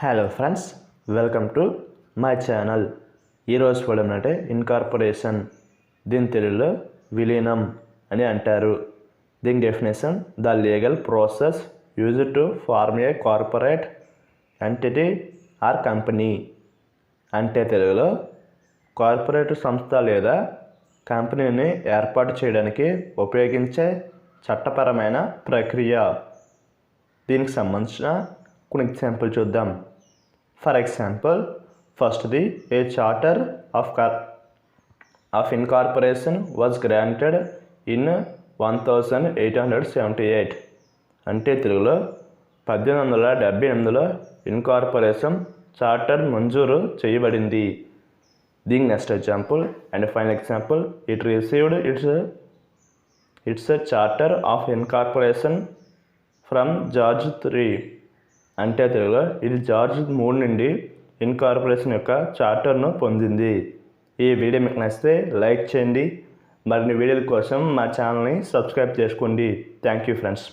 Hello friends, welcome to my channel. ఈరోజు చూడడం అంటే ఇన్కార్పొరేషన్, దీని తెలుగులో విలీనం అని అంటారు. దీని definition: the legal process used to form a corporate entity or company. అంటే తెలుగులో కార్పొరేట్ సంస్థ లేదా కంపెనీని ఏర్పాటు చేయడానికి ఉపయోగించే చట్టపరమైన ప్రక్రియ. దీనికి సంబంధించిన కొన్ని ఎగ్జాంపుల్ చూద్దాం. ఫర్ ఎగ్జాంపుల్, ఫస్ట్ది, a charter of incorporation was granted in 1878. అంటే తెలుగులో 1878లో ఇన్కార్పొరేషన్ చార్టర్ మంజూరు చేయబడింది. దీని next example and final example, it received its charter of incorporation from George III. అంటే తెలుగులో ఇది జార్జ్ III నుండి ఇన్కార్పొరేషన్ యొక్క చార్టర్ను పొందింది. ఈ వీడియో మీకు నచ్చితే లైక్ చేయండి. మరిన్ని వీడియోల కోసం మా ఛానల్ని సబ్స్క్రైబ్ చేసుకోండి. Thank you friends.